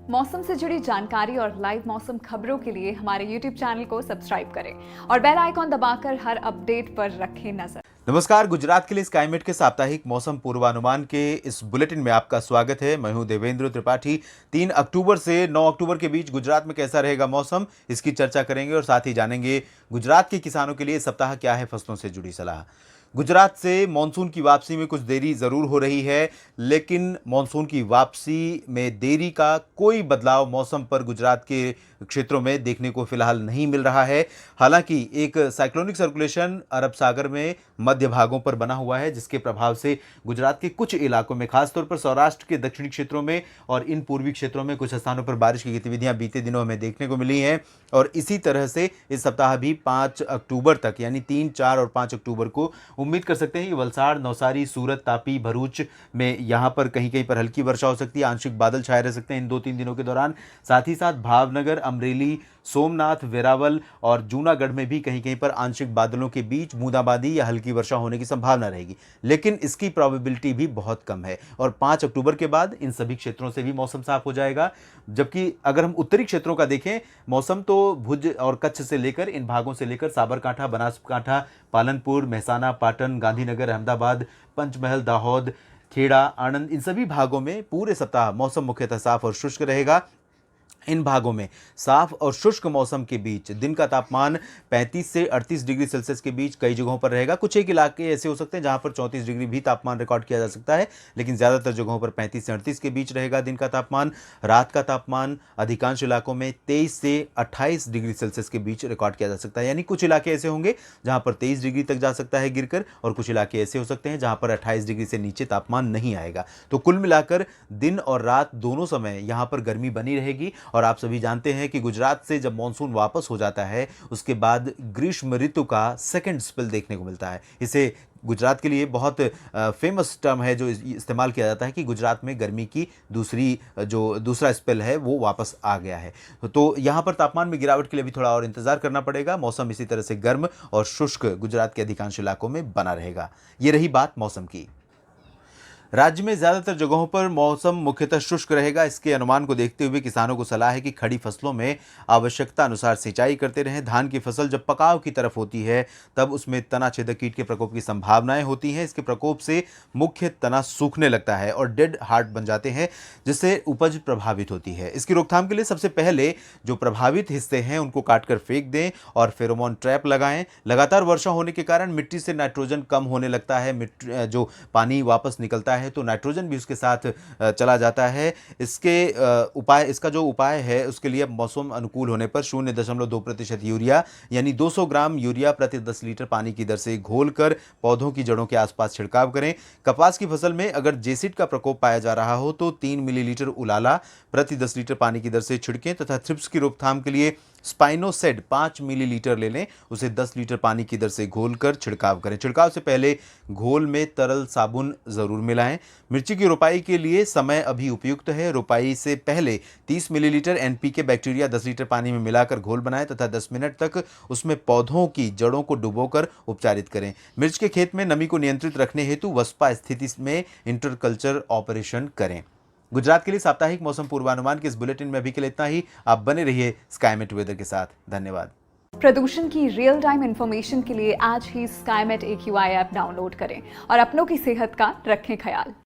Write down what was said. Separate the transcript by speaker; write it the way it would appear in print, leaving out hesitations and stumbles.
Speaker 1: मौसम से जुड़ी जानकारी और लाइव मौसम खबरों के लिए हमारे YouTube चैनल को सब्सक्राइब करें और बेल आइकॉन दबाकर हर अपडेट पर रखें नजर।
Speaker 2: नमस्कार, गुजरात के लिए स्काईमेट के साप्ताहिक मौसम पूर्वानुमान के इस बुलेटिन में आपका स्वागत है। मैं हूं देवेंद्र त्रिपाठी। 3 अक्टूबर से 9 अक्टूबर के बीच गुजरात में कैसा रहेगा मौसम, इसकी चर्चा करेंगे और साथ ही जानेंगे गुजरात के किसानों के लिए इस सप्ताह क्या है फसलों से जुड़ी सलाह। गुजरात से मानसून की वापसी में कुछ देरी जरूर हो रही है, लेकिन मानसून की वापसी में देरी का कोई बदलाव मौसम पर गुजरात के क्षेत्रों में देखने को फिलहाल नहीं मिल रहा है। हालांकि एक साइक्लोनिक सर्कुलेशन अरब सागर में मध्य भागों पर बना हुआ है, जिसके प्रभाव से गुजरात के कुछ इलाकों में, खासतौर पर सौराष्ट्र के दक्षिणी क्षेत्रों में और इन पूर्वी क्षेत्रों में कुछ स्थानों पर बारिश की गतिविधियां बीते दिनों में देखने को मिली हैं। और इसी तरह से इस सप्ताह भी 5 अक्टूबर तक, यानी 3, 4 और 5 अक्टूबर को उम्मीद कर सकते हैं कि वलसाड़, नवसारी, सूरत, तापी, भरूच में यहाँ पर कहीं कहीं पर हल्की वर्षा हो सकती है। आंशिक बादल छाए रह सकते हैं इन 2-3 दिनों के दौरान। साथ ही साथ भावनगर, अमरेली, सोमनाथ, वेरावल और जूनागढ़ में भी कहीं कहीं पर आंशिक बादलों के बीच बूंदाबांदी या हल्की वर्षा होने की संभावना रहेगी, लेकिन इसकी प्रोबेबिलिटी भी बहुत कम है। और 5 अक्टूबर के बाद इन सभी क्षेत्रों से भी मौसम साफ हो जाएगा। जबकि अगर हम उत्तरी क्षेत्रों का देखें, मौसम तो भुज और कच्छ से लेकर इन भागों से लेकर साबरकांठा, बनासकांठा, पालनपुर, मेहसाना, पाटन, गांधीनगर, अहमदाबाद, पंचमहल, दाहोद, खेड़ा, आणंद, इन सभी भागों में पूरे सप्ताह मौसम मुख्यतः साफ और शुष्क रहेगा। इन भागों में साफ और शुष्क मौसम के बीच दिन का तापमान 35 से 38 डिग्री सेल्सियस के बीच कई जगहों पर रहेगा। कुछ एक इलाके ऐसे हो सकते हैं जहां पर 34 डिग्री भी तापमान रिकॉर्ड किया जा सकता है, लेकिन ज़्यादातर जगहों पर 35 से 38 के बीच रहेगा दिन का तापमान। रात का तापमान अधिकांश इलाकों में 23 से 28 डिग्री सेल्सियस के बीच रिकॉर्ड किया जा सकता है, यानी कुछ इलाके ऐसे होंगे जहां पर 23 डिग्री तक जा सकता है गिरकर, और कुछ इलाके ऐसे हो सकते हैं जहां पर 28 डिग्री से नीचे तापमान नहीं आएगा। तो कुल मिलाकर दिन और रात दोनों समय यहां पर गर्मी बनी रहेगी। और आप सभी जानते हैं कि गुजरात से जब मॉनसून वापस हो जाता है, उसके बाद ग्रीष्म ऋतु का सेकंड स्पेल देखने को मिलता है। इसे गुजरात के लिए बहुत फेमस टर्म है जो इस्तेमाल किया जाता है कि गुजरात में गर्मी की दूसरा स्पेल है वो वापस आ गया है। तो यहाँ पर तापमान में गिरावट के लिए भी थोड़ा और इंतजार करना पड़ेगा। मौसम इसी तरह से गर्म और शुष्क गुजरात के अधिकांश इलाकों में बना रहेगा। ये रही बात मौसम की। राज्य में ज्यादातर जगहों पर मौसम मुख्यतः शुष्क रहेगा। इसके अनुमान को देखते हुए किसानों को सलाह है कि खड़ी फसलों में आवश्यकता अनुसार सिंचाई करते रहें। धान की फसल जब पकाव की तरफ होती है तब उसमें तना छेदक कीट के प्रकोप की संभावनाएं होती हैं। इसके प्रकोप से मुख्य तना सूखने लगता है और डेड हार्ट बन जाते हैं, जिससे उपज प्रभावित होती है। इसकी रोकथाम के लिए सबसे पहले जो प्रभावित हिस्से हैं उनको काटकर फेंक दें और फेरोमोन ट्रैप लगाएं। लगातार वर्षा होने के कारण मिट्टी से नाइट्रोजन कम होने लगता है, जो पानी वापस निकलता है तो नाइट्रोजन भी उसके साथ चला जाता है। इसका जो उपाय है उसके लिए मौसम अनुकूल होने पर 0.2% यूरिया, यानी 200 ग्राम यूरिया प्रति 10 लीटर पानी की दर से घोलकर पौधों की जड़ों के आसपास छिड़काव करें। कपास की फसल में अगर जेसिड का प्रकोप पाया जा रहा हो तो 3 मिलीलीटर उलाला प्रति 10 लीटर पानी की दर से छिड़कें तथा थ्रिप्स की रोकथाम के लिए स्पाइनोसेड 5 मिलीलीटर ले लें, उसे 10 लीटर पानी की दर से घोलकर छिड़काव करें। छिड़काव से पहले घोल में तरल साबुन जरूर मिलाएं। मिर्ची की रोपाई के लिए समय अभी उपयुक्त है। रोपाई से पहले 30 मिलीलीटर एनपीके बैक्टीरिया 10 लीटर पानी में मिलाकर घोल बनाएं तथा 10 मिनट तक उसमें पौधों की जड़ों को डुबोकर उपचारित करें। मिर्च के खेत में नमी को नियंत्रित रखने हेतु वस्पा स्थिति में इंटरकल्चर ऑपरेशन करें। गुजरात के लिए साप्ताहिक मौसम पूर्वानुमान के इस बुलेटिन में अभी के लिए इतना ही। आप बने रहिए स्काईमेट वेदर के साथ। धन्यवाद।
Speaker 1: प्रदूषण की रियल टाइम इंफॉर्मेशन के लिए आज ही स्काईमेट AQI ऐप डाउनलोड करें और अपनों की सेहत का रखें ख्याल।